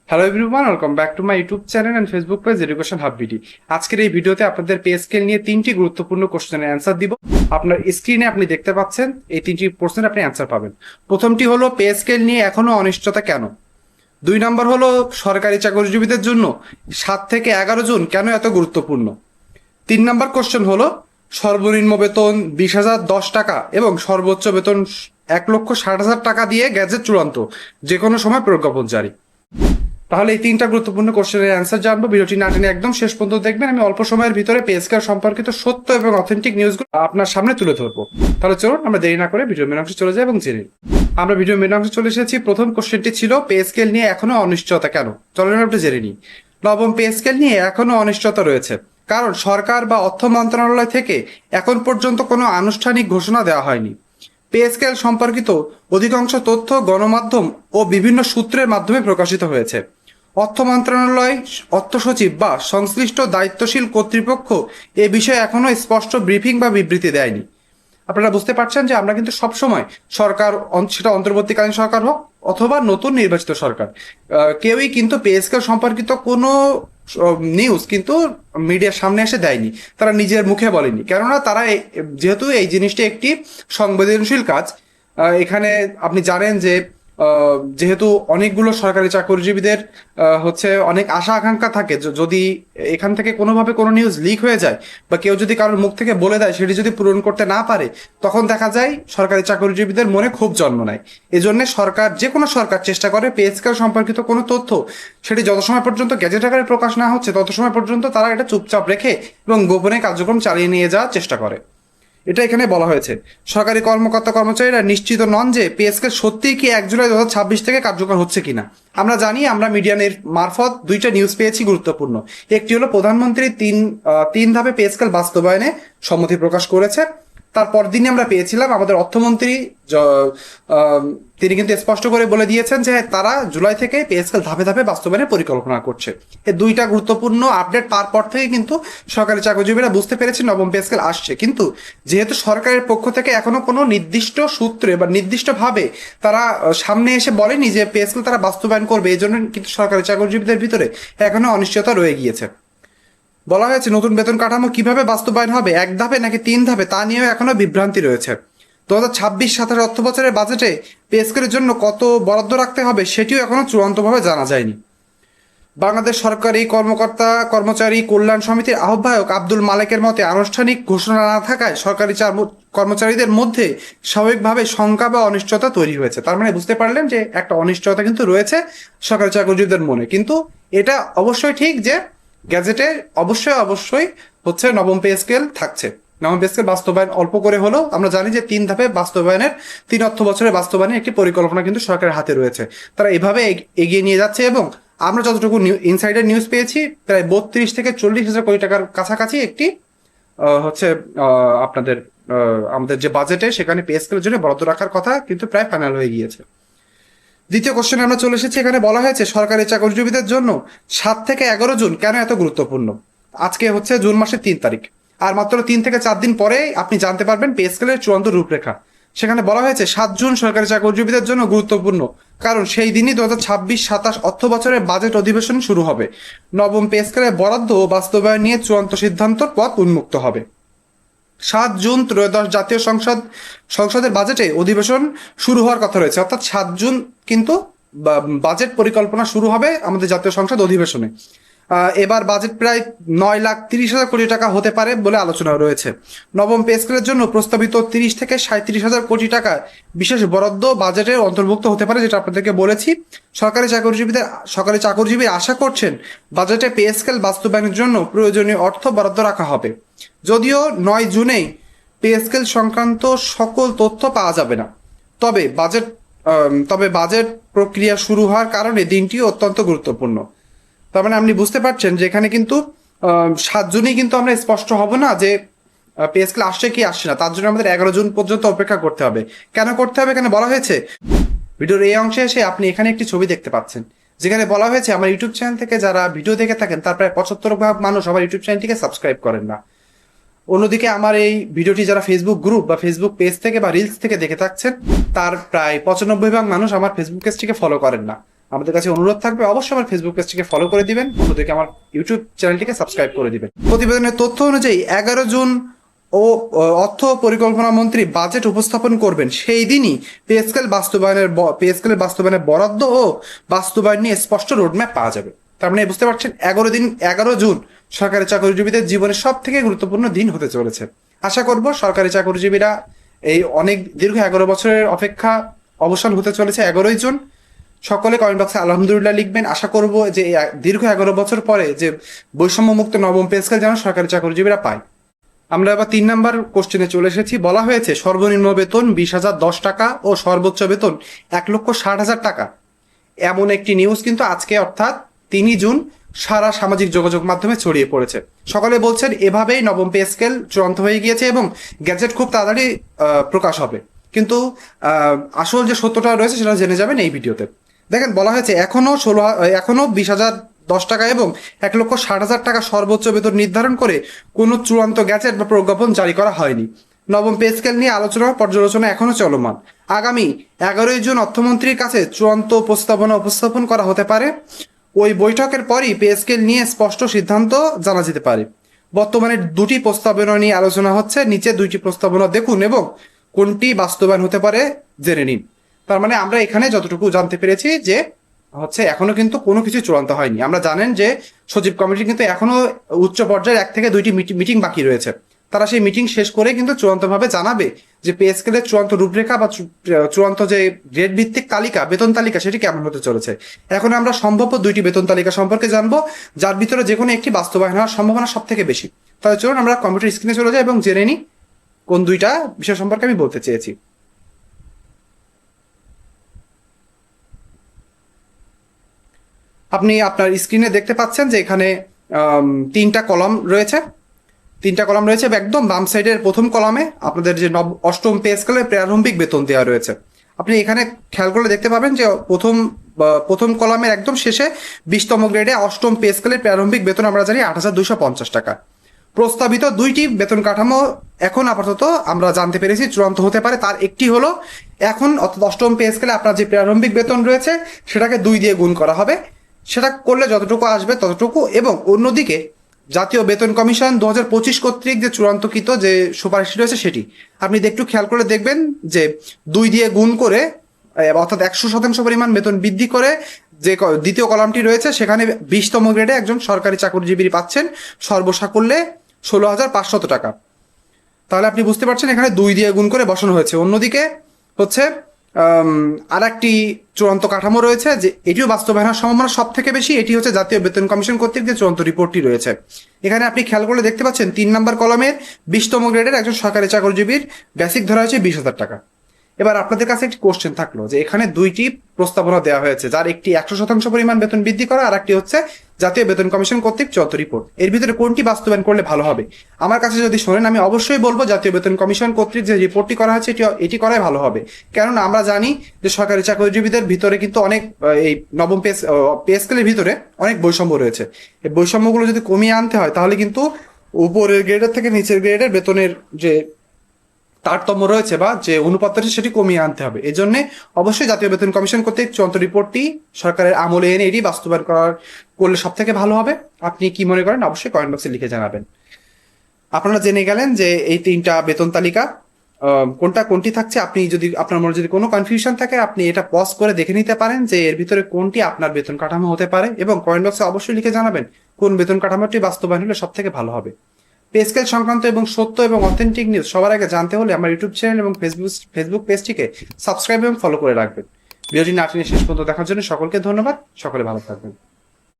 Hello everyone, welcome back to my YouTube channel and Facebook page education hub BD. আজকের এই ভিডিওতে আপনাদের pay scale নিয়ে তিনটি গুরুত্বপূর্ণ কোশ্চেনের অ্যান্সার দিব। আপনার স্ক্রিনে আপনি দেখতে পাচ্ছেন এই তিনটি প্রশ্নের আপনি অ্যান্সার পাবেন। প্রথমটি হলো পে স্কেল নিয়ে এখনো অনিশ্চয়তা কেন। 2 নম্বর হলো সরকারি চাকরিজীবীদের জন্য 7 থেকে 11 জুন কেন এত গুরুত্বপূর্ণ। 3 নম্বর কোশ্চেন হলো সর্বনিম্ন বেতন 20,010 টাকা এবং সর্বোচ্চ বেতন 1,60,000 টাকা দিয়ে গ্যাজেট চূড়ান্ত, যে কোনো সময় প্রজ্ঞাপন জারি। তাহলে এই তিনটা গুরুত্বপূর্ণ কোশ্চেনের অ্যান্সার জানবো। ভিডিওটি না টেনে একদম শেষ পর্যন্ত দেখবেন। আমি অল্প সময়ের ভিতরে পে স্কেল সম্পর্কিত সত্য এবং অথেন্টিক নিউজগুলো আপনার সামনে তুলে ধরবো। তাহলে চলুন আমরা দেরি না করে ভিডিও মেন অংশে চলে যাই এবং জেনে নিই। আমরা ভিডিও মেন অংশে চলে এসেছি। প্রথম কোশ্চেনটি ছিল পে স্কেল নিয়ে এখনো অনিশ্চয়তা কেন। চলুন আমরা একটু জেনে নিই। নবম পে স্কেল নিয়ে এখনো অনিশ্চয়তা রয়েছে, কারণ সরকার বা অর্থ মন্ত্রণালয় থেকে এখন পর্যন্ত কোনো আনুষ্ঠানিক ঘোষণা দেওয়া হয়নি। পে স্কেল সম্পর্কিত অধিকাংশ তথ্য গণমাধ্যম ও বিভিন্ন সূত্রের মাধ্যমে প্রকাশিত হয়েছে। অর্থ মন্ত্রণালয়, অর্থ সচিব বা সংশ্লিষ্ট দায়িত্বশীল কর্তৃপক্ষ এ বিষয়ে এখনো স্পষ্ট ব্রিফিং বা বিবৃতি দেয়নি। আপনারা বুঝতে পারছেন যে আমরা কিন্তু সবসময় সরকার, সেটা অন্তর্বর্তীকালীন সরকার হোক অথবা নতুন নির্বাচিত সরকার, কেউই কিন্তু পে স্কেল সম্পর্কিত কোনো নিউজ কিন্তু মিডিয়ার সামনে এসে দেয়নি। তারা নিজের মুখে বলেনি, কেননা তারা যেহেতু এই জিনিসটি একটি সংবেদনশীল কাজ। এখানে আপনি জানেন যে যেহেতু অনেকগুলো সরকারি চাকরিজীবীদের হচ্ছে অনেক আশা আকাঙ্ক্ষা থাকে, যদি এখান থেকে কোনোভাবে কোনো নিউজ লিক হয়ে যায় বা কেউ যদি কারোর মুখ থেকে বলে দেয়, সেটি যদি পূরণ করতে না পারে, তখন দেখা যায় সরকারি চাকরিজীবীদের মনে ক্ষোভ জন্ম নেয়। এজন্য সরকার, যে কোনো সরকার চেষ্টা করে পে স্কেল সম্পর্কিত কোনো তথ্য সেটি যত সময় পর্যন্ত গ্যাজেট আকারে প্রকাশ না হচ্ছে তত সময় পর্যন্ত তারা এটা চুপচাপ রেখে এবং গোপনে কার্যক্রম চালিয়ে নিয়ে যাওয়ার চেষ্টা করে। এটা এখানে বলা হয়েছে। সরকারি কর্মকর্তা কর্মচারীরা নিশ্চিত নন যে পে স্কেল সত্যিই কি 1 জুলাই 2026 থেকে কার্যকর হচ্ছে কিনা। আমরা জানি, আমরা মিডিয়ানের মারফত 2টা নিউজ পেয়েছি গুরুত্বপূর্ণ। একটি হলো প্রধানমন্ত্রী তিন ধাপে পে স্কেল বাস্তবায়নে সম্মতি প্রকাশ করেছে। তারপর দিনই আমরা পেয়েছিলাম আমাদের অর্থমন্ত্রী, তিনি কিন্তু স্পষ্ট করে বলে দিয়েছেন যে তারা জুলাই থেকে পে স্কেল ধাপে ধাপে বাস্তবায়নের পরিকল্পনা করছে। এই 2টা গুরুত্বপূর্ণ আপডেট পাওয়ার পর থেকে কিন্তু সরকারি চাকরিজীবীরা বুঝতে পেরেছে নবম পে স্কেল আসছে। কিন্তু যেহেতু সরকারের পক্ষ থেকে এখনো কোনো নির্দিষ্ট সূত্রে বা নির্দিষ্টভাবে তারা সামনে এসে বলেনি যে পে স্কেল তারা বাস্তবায়ন করবে, এই জন্য কিন্তু সরকারি চাকরিজীবীদের ভিতরে এখনো অনিশ্চয়তা রয়ে গিয়েছে। বলা হয়েছে নতুন বেতন কাঠামো কিভাবে বাস্তবায়ন হবে, 1 ধাপে নাকি 3 ধাপে, তা নিয়েও এখনো বিভ্রান্তি রয়েছে। 2026-27 অর্থ বছরের বাজেটে পে স্কেলের জন্য কত বরাদ্দ রাখতে হবে সেটিও এখনো চূড়ান্তভাবে জানা যায়নি। বাংলাদেশ সরকারি কর্মকর্তা কর্মচারী কল্যাণ সমিতির আহ্বায়ক আব্দুল মালেকের মতে আনুষ্ঠানিক ঘোষণা না থাকায় সরকারি কর্মচারীদের মধ্যে স্বাভাবিকভাবে শঙ্কা বা অনিশ্চয়তা তৈরি হয়েছে। তার মানে বুঝতে পারলেন যে একটা অনিশ্চয়তা কিন্তু রয়েছে সরকারি চাকরিজীবীদের মনে। কিন্তু এটা অবশ্যই ঠিক যে গ্যাজেটে অবশ্যই হচ্ছে নবম পে স্কেল থাকছে। নবম পে স্কেল বাস্তবায়ন অল্প করে হলেও আমরা জানি যে 3 ধাপে বাস্তবায়নের, 3 অর্থ বছরের বাস্তবায়নের একটি পরিকল্পনা কিন্তু সরকারের হাতে রয়েছে। তারা এভাবে এগিয়ে নিয়ে যাচ্ছে এবং আমরা যতটুকু ইনসাইডার নিউজ পেয়েছি প্রায় 32 থেকে 40 হাজার কোটি টাকার কাছাকাছি একটি হচ্ছে আপনাদের আমাদের যে বাজেটে সেখানে পে স্কেলের জন্য বরাদ্দ রাখার কথা কিন্তু প্রায় ফাইনাল হয়ে গিয়েছে। দ্বিতীয় কোশ্চেনে আমরা চলে এসেছি। এখানে বলা হয়েছে সরকারি চাকরিজীবীদের জন্য 7 থেকে 11 জুন কেন এত গুরুত্বপূর্ণ। আজকে হচ্ছে জুন মাসের 3 তারিখ, আর মাত্র 3 থেকে 4 দিন পরে আপনি জানতে পারবেন পে স্কেলের চূড়ান্ত রূপরেখা। সেখানে বলা হয়েছে 7 জুন সরকারি চাকরিজীবীদের জন্য গুরুত্বপূর্ণ, কারণ সেই দিনই 2026-27 অর্থ বছরের বাজেট অধিবেশন শুরু হবে। নবম পে স্কেলের বরাদ্দ ও বাস্তবায়ন নিয়ে চূড়ান্ত সিদ্ধান্তর পথ উন্মুক্ত হবে। 7 জুন ত্রয়োদশ জাতীয় সংসদের বাজেটে অধিবেশন শুরু হওয়ার কথা রয়েছে, অর্থাৎ 7 জুন কিন্তু বাজেট পরিকল্পনা শুরু হবে আমাদের জাতীয় সংসদ অধিবেশনে। এবার বাজেট প্রায় 9,30,000 কোটি টাকা হতে পারে বলে আলোচনা রয়েছে। নবম পে স্কেলের জন্য প্রস্তাবিত 30 থেকে 37,000 কোটি টাকা বিশেষ বরাদ্দ বাজেটে অন্তর্ভুক্ত হতে পারে, যেটা আপনাদেরকে বলেছি। সরকারি চাকরিজীবী আশা করছেন বাজেটে পে স্কেল বাস্তবায়নের জন্য প্রয়োজনীয় অর্থ বরাদ্দ রাখা হবে। যদিও 9 জুনেই পে স্কেল সংক্রান্ত সকল তথ্য পাওয়া যাবে না, তবে বাজেট প্রক্রিয়া শুরু হওয়ার কারণে দিনটিও অত্যন্ত গুরুত্বপূর্ণ। তার মানে আপনি বুঝতে পারছেন যে এখানে কিন্তু 7 জুনই কিন্তু আমরা স্পষ্ট হব না যে পে স্কেল আসছে কি আসছে না। তার জন্য আমাদের 11 জুন পর্যন্ত অপেক্ষা করতে হবে। কেন করতে হবে এখানে বলা হয়েছে। ভিডিওর এই অংশে এসে আপনি এখানে একটি ছবি দেখতে পাচ্ছেন, যেখানে বলা হয়েছে আমার ইউটিউব চ্যানেল থেকে যারা ভিডিও দেখে থাকেন তার প্রায় 75% মানুষ আমার ইউটিউব চ্যানেলটিকে সাবস্ক্রাইব করেন না। অন্যদিকে আমার এই ভিডিওটি যারা ফেসবুক গ্রুপ বা ফেসবুক পেজ থেকে বা রিলস থেকে দেখে থাকছেন তার প্রায় 95% মানুষ আমার ফেসবুক পেজটিকে ফলো করেন না। আমাদের কাছে অনুরোধ থাকবে অবশ্যই আমার ফেসবুক পেজটিকে ফলো করে দিবেন, অন্যদিকে আমার ইউটিউব চ্যানেলটিকে সাবস্ক্রাইব করে দিবেন। প্রতিবেদনের তথ্য অনুযায়ী 11 জুন অর্থ পরিকল্পনা মন্ত্রী বাজেট উপস্থাপন করবেন। সেই দিনই পে স্কেল বাস্তবায়নের বরাদ্দ ও বাস্তবায়ন নিয়ে স্পষ্ট রোডম্যাপ পাওয়া যাবে। তার মানে বুঝতে পারছেন 11 জুন সরকারি চাকরিজীবীদের জীবনের সব থেকে গুরুত্বপূর্ণ দিন হতে চলেছে। আশা করব সরকারি চাকরিজীবীরা এই অনেক দীর্ঘ 11 বছরের অপেক্ষা অবসান হতে চলেছে 11ই জুন। সকলে কমেন্ট বক্সে আলহামদুলিল্লাহ লিখবেন। আশা করব যে দীর্ঘ 11 বছর পরে যে বৈষম্যমুক্ত নবম পে স্কেল যেন সরকারি চাকরিজীবীরা পায়। আমরা এবার 3 নম্বর কোশ্চেনে চলে এসেছি। বলা হয়েছে সর্বনিম্ন বেতন 20,010 টাকা ও সর্বোচ্চ বেতন 1,60,000 টাকা। এমন একটি নিউজ কিন্তু আজকে অর্থাৎ 3 জুন সারা সামাজিক যোগাযোগ মাধ্যমে ছড়িয়ে পড়েছে। সকলে বলছেন এভাবেই নবম পে স্কেল চূড়ান্ত হয়ে গিয়েছে এবং গ্যাজেট খুব তাড়াতাড়ি প্রকাশ হবে। কিন্তু আসল যে সত্যটা রয়েছে সেটা জেনে যাবেন এই ভিডিওতে। দেখেন বলা হয়েছে এখনো 20,010 টাকা এবং 1,60,000 টাকা সর্বোচ্চ বেতন নির্ধারণ করে কোনো চূড়ান্ত গ্যাজেট বা প্রজ্ঞাপন জারি করা হয়নি। নবম পে স্কেল নিয়ে আলোচনা পর্যালোচনা এখনো চলমান। আগামী 11ই জুন অর্থমন্ত্রীর কাছে চূড়ান্ত প্রস্তাবনা উপস্থাপন করা হতে পারে। ওই বৈঠকের পরই পে স্কেল নিয়ে স্পষ্ট সিদ্ধান্ত জানা যেতে পারে। বর্তমানে 2টি প্রস্তাবনা নিয়ে আলোচনা হচ্ছে। নিচে 2টি প্রস্তাবনা দেখুন এবং কোনটি বাস্তবায়ন হতে পারে জেনে নিন। তার মানে আমরা এখানে যতটুকু জানতে পেরেছি যে এখনো কিন্তু কোনো কিছু চূড়ান্ত হয়নি। আমরা জানেন যে সচিব কমিটি কিন্তু এখনো উচ্চ পর্যায়ের 1 থেকে 2টি মিটিং বাকি রয়েছে। তারা সেই মিটিং শেষ করে কিন্তু চূড়ান্তভাবে জানাবে যে পে স্কেলের চূড়ান্ত রূপরেখা বা চূড়ান্ত যে গ্রেড ভিত্তিক তালিকা, বেতন তালিকা সেটি কেমন হতে চলেছে। এখন আমরা সম্ভাব্য 2টি বেতন তালিকা সম্পর্কে জানবো, যার ভিতরে যে কোনো একটি বাস্তবায়ন হওয়ার সম্ভাবনা সব থেকে বেশি। তাহলে চলুন আমরা কম্পিউটার স্ক্রিনে চলে যাই এবং জেনে নিই কোন 2টা বিষয় সম্পর্কে আমি বলতে চেয়েছি। আপনি আপনার স্ক্রিনে দেখতে পাচ্ছেন যে এখানে 3টা কলাম রয়েছে। 3টা কলাম রয়েছে। একদম বাম সাইডের প্রথম কলামে আপনাদের যে অষ্টম পে স্কেলের প্রারম্ভিক বেতন দেওয়া রয়েছে। আপনি এখানে খেয়াল করলে দেখতে পাবেন যে প্রথম কলামের একদম শেষে 20তম গ্রেডে অষ্টম পে স্কেলের প্রারম্ভিক বেতন আমরা জানি 8,250 টাকা। প্রস্তাবিত 2টি বেতন কাঠামো এখন আপাতত আমরা জানতে পেরেছি চূড়ান্ত হতে পারে। তার একটি হলো এখন অর্থাৎ অষ্টম পে স্কেলে আপনার যে প্রারম্ভিক বেতন রয়েছে সেটাকে 2 দিয়ে গুণ করা হবে। সেটা করলে যতটুকু আসবে ততটুকু। এবং অন্যদিকে জাতীয় বেতন কমিশন 2025 কর্তৃক যে চূড়ান্তকৃত যে সুপারিশ রয়েছে সেটি আপনি একটু খেয়াল করে দেখবেন যে 2 দিয়ে গুণ করে অর্থাৎ 100% পরিমাণ বেতন বৃদ্ধি করে যে দ্বিতীয় কলামটি রয়েছে সেখানে 20তম গ্রেডে একজন সরকারি চাকরিজীবী পাচ্ছেন সর্বসাকুল্যে 16,500 টাকা। তাহলে আপনি বুঝতে পারছেন এখানে 2 দিয়ে গুণ করে বসানো হয়েছে। অন্যদিকে আর একটি চূড়ান্ত কাঠামো রয়েছে যে এটিও বাস্তবায়নের সম্ভাবনা সব থেকে বেশি। এটি হচ্ছে জাতীয় বেতন কমিশন কর্তৃক যে চূড়ান্ত রিপোর্টটি রয়েছে। এখানে আপনি খেয়াল করে দেখতে পাচ্ছেন 3 নম্বর কলামের 20তম গ্রেডের একজন সরকারি চাকরিজীবীর বেসিক ধরা হয়েছে 20,000 টাকা। এবার আপনাদের কাছে একটি কোশ্চেন থাকলো যে এখানে 2টি প্রস্তাবনা দেওয়া হয়েছে, যার একটি 100% পরিমাণ বেতন বৃদ্ধি করা আর একটি হচ্ছে জাতীয় বেতন কমিশন কর্তৃক চূড়ান্ত রিপোর্ট। এর ভিতরে কোনটি বাস্তবায়ন করলে ভালো হবে? আমার কাছে যদি শোনেন আমি অবশ্যই বলবো জাতীয় বেতন কমিশন কর্তৃক যে রিপোর্টটি করা হয়েছে এটি করাই ভালো হবে। কেননা আমরা জানি যে সরকারি চাকরিজীবীদের ভিতরে কিন্তু অনেক এই নবম পে স্কেলের ভিতরে অনেক বৈষম্য রয়েছে। এই বৈষম্যগুলো যদি কমিয়ে আনতে হয় তাহলে কিন্তু উপরের গ্রেডের থেকে নিচের গ্রেডের বেতনের যে তারতম্য রয়েছে বা যে অনুপাত রয়েছে সেটি কমিয়ে আনতে হবে। এই জন্য অবশ্যই জাতীয় বেতন কমিশন কর্তৃক চূড়ান্ত রিপোর্টটি সরকারের আমলে এনে এটি বাস্তবায়ন করলে সব থেকে ভালো হবে। আপনি কি মনে করেন অবশ্যই কমেন্ট বক্সে লিখে জানাবেন। আপনারা জেনে গেলেন যে এই 3টা বেতন তালিকা কোনটি থাকছে। আপনি যদি আপনার মনে যদি কোনো কনফিউশন থাকে আপনি এটা পজ করে দেখে নিতে পারেন যে এর ভিতরে কোনটি আপনার বেতন কাঠামো হতে পারে এবং কমেন্ট বক্সে অবশ্যই লিখে জানাবেন কোন বেতন কাঠামোটি বাস্তবায়ন হলে সব থেকে ভালো হবে। পে স্কেল সংক্রান্ত এবং সত্য এবং অথেন্টিক নিউজ সবার আগে জানতে হলে আমার ইউটিউব চ্যানেল এবং ফেসবুক পেজটিকে সাবস্ক্রাইব এবং ফলো করে রাখবেন। ভিডিওটি না টেনে শেষ পর্যন্ত দেখার জন্য সকলকে ধন্যবাদ। সকলে ভালো থাকবেন।